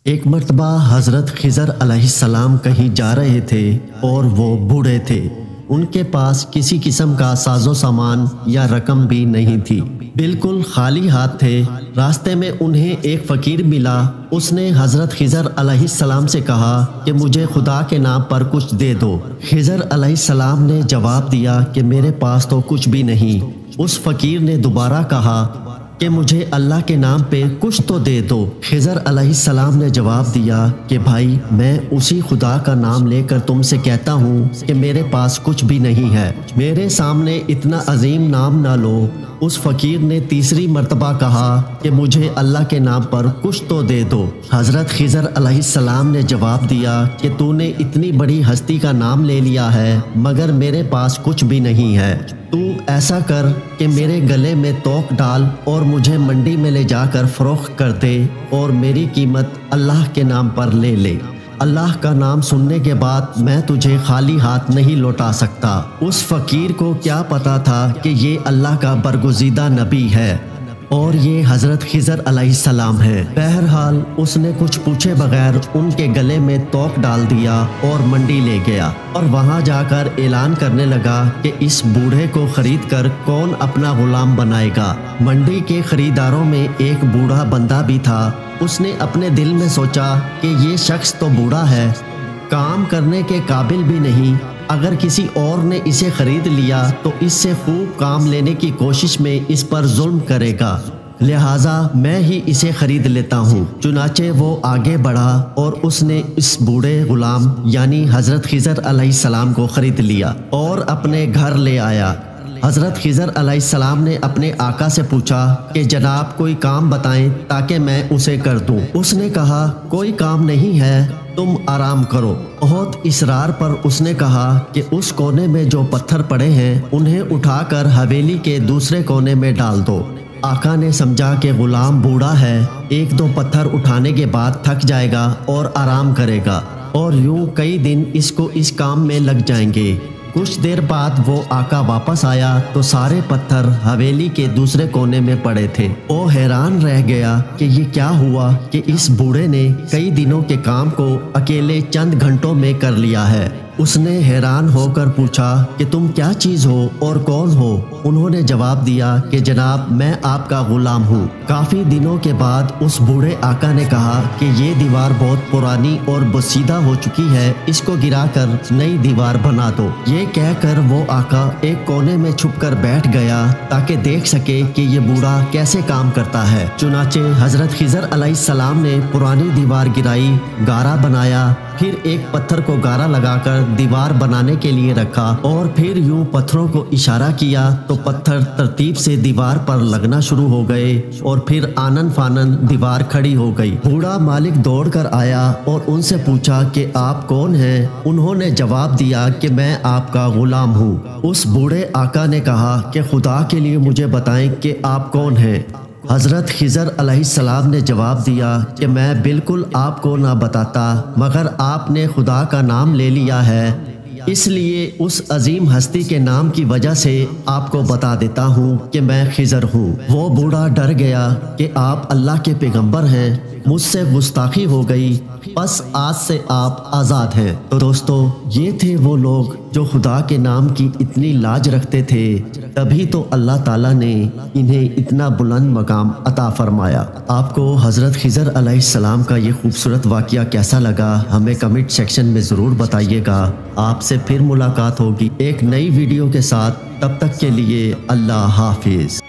ایک مرتبہ حضرت خضر علیہ السلام کہیں جا رہے تھے اور وہ بوڑھے تھے۔ ان کے پاس کسی قسم کا ساز و سامان یا رقم بھی نہیں تھی، بالکل خالی ہاتھ تھے۔ راستے میں انہیں ایک فقیر ملا۔ اس نے حضرت خضر علیہ السلام سے کہا کہ مجھے خدا کے نام پر کچھ دے دو۔ خضر علیہ السلام نے جواب دیا کہ میرے پاس تو کچھ بھی نہیں۔ اس فقیر نے دوبارہ کہا کہ مجھے اللہ کے نام پہ کچھ تو دے دو۔ خضر علیہ السلام نے جواب دیا کہ بھائی، میں اسی خدا کا نام لے کر تم سے کہتا ہوں کہ میرے پاس کچھ بھی نہیں ہے، میرے سامنے اتنا عظیم نام نہ لو۔ اس فقیر نے تیسری مرتبہ کہا کہ مجھے اللہ کے نام پر کچھ تو دے دو۔ حضرت خضر علیہ السلام نے جواب دیا کہ تو نے اتنی بڑی ہستی کا نام لے لیا ہے مگر میرے پاس کچھ بھی نہیں ہے۔ تو ایسا کر کہ میرے گلے میں توق ڈال اور مجھے منڈی میں لے جا کر فروخت کر دے اور میری قیمت اللہ کے نام پر لے لے۔ اللہ کا نام سننے کے بعد میں تجھے خالی ہاتھ نہیں لوٹا سکتا۔ اس فقیر کو کیا پتا تھا کہ یہ اللہ کا برگزیدہ نبی ہے اور یہ حضرت خضر علیہ السلام ہے۔ بہرحال اس نے کچھ پوچھے بغیر ان کے گلے میں توق ڈال دیا اور منڈی لے گیا اور وہاں جا کر اعلان کرنے لگا کہ اس بوڑھے کو خرید کر کون اپنا غلام بنائے گا۔ منڈی کے خریداروں میں ایک بوڑھا بندہ بھی تھا۔ اس نے اپنے دل میں سوچا کہ یہ شخص تو بوڑھا ہے، کام کرنے کے قابل بھی نہیں، اگر کسی اور نے اسے خرید لیا تو اس سے خوب کام لینے کی کوشش میں اس پر ظلم کرے گا، لہٰذا میں ہی اسے خرید لیتا ہوں۔ چنانچہ وہ آگے بڑھا اور اس نے اس بوڑھے غلام یعنی حضرت خضر علیہ السلام کو خرید لیا اور اپنے گھر لے آیا۔ حضرت خضر علیہ السلام نے اپنے آقا سے پوچھا کہ جناب کوئی کام بتائیں تاکہ میں اسے کر دوں۔ اس نے کہا کوئی کام نہیں ہے، تم آرام کرو۔ بہت اصرار پر اس نے کہا کہ اس کونے میں جو پتھر پڑے ہیں انہیں اٹھا کر حویلی کے دوسرے کونے میں ڈال دو۔ آقا نے سمجھا کہ غلام بوڑھا ہے، ایک دو پتھر اٹھانے کے بعد تھک جائے گا اور آرام کرے گا اور یوں کئی دن اس کو اس کام میں لگ جائیں گے۔ کچھ دیر بعد وہ آقا واپس آیا تو سارے پتھر حویلی کے دوسرے کونے میں پڑے تھے۔ وہ حیران رہ گیا کہ یہ کیا ہوا کہ اس بوڑھے نے کئی دنوں کے کام کو اکیلے چند گھنٹوں میں کر لیا ہے۔ اس نے حیران ہو کر پوچھا کہ تم کیا چیز ہو اور کون ہو؟ انہوں نے جواب دیا کہ جناب میں آپ کا غلام ہوں۔ کافی دنوں کے بعد اس بوڑھے آقا نے کہا کہ یہ دیوار بہت پرانی اور بسیدہ ہو چکی ہے، اس کو گرا کر نئی دیوار بنا دو۔ یہ کہہ کر وہ آقا ایک کونے میں چھپ کر بیٹھ گیا تاکہ دیکھ سکے کہ یہ بوڑھا کیسے کام کرتا ہے۔ چنانچہ حضرت خضر علیہ السلام نے پرانی دیوار گرائی، گارا بنایا، پھر ایک پتھر کو گارا لگا کر دیوار بنانے کے لیے رکھا اور پھر یوں پتھروں کو اشارہ کیا تو پتھر ترتیب سے دیوار پر لگنا شروع ہو گئے اور پھر آنن فانن دیوار کھڑی ہو گئی۔ بوڑھا مالک دوڑ کر آیا اور ان سے پوچھا کہ آپ کون ہیں؟ انہوں نے جواب دیا کہ میں آپ کا غلام ہوں۔ اس بوڑھے آقا نے کہا کہ خدا کے لیے مجھے بتائیں کہ آپ کون ہیں؟ حضرت خضر علیہ السلام نے جواب دیا کہ میں بالکل آپ کو نہ بتاتا مگر آپ نے خدا کا نام لے لیا ہے، اس لیے اس عظیم ہستی کے نام کی وجہ سے آپ کو بتا دیتا ہوں کہ میں خضر ہوں۔ وہ بوڑھا ڈر گیا کہ آپ اللہ کے پیغمبر ہیں، مجھ سے گستاخی ہو گئی، بس آج سے آپ آزاد ہیں۔ تو دوستو، یہ تھے وہ لوگ جو خدا کے نام کی اتنی لاج رکھتے تھے، تبھی تو اللہ تعالیٰ نے انہیں اتنا بلند مقام عطا فرمایا۔ آپ کو حضرت خضر علیہ السلام کا یہ خوبصورت واقعہ کیسا لگا ہمیں کمنٹ سیکشن میں ضرور بتائیے گا۔ آپ سے پھر ملاقات ہوگی ایک نئی ویڈیو کے ساتھ، تب تک کے لیے اللہ حافظ۔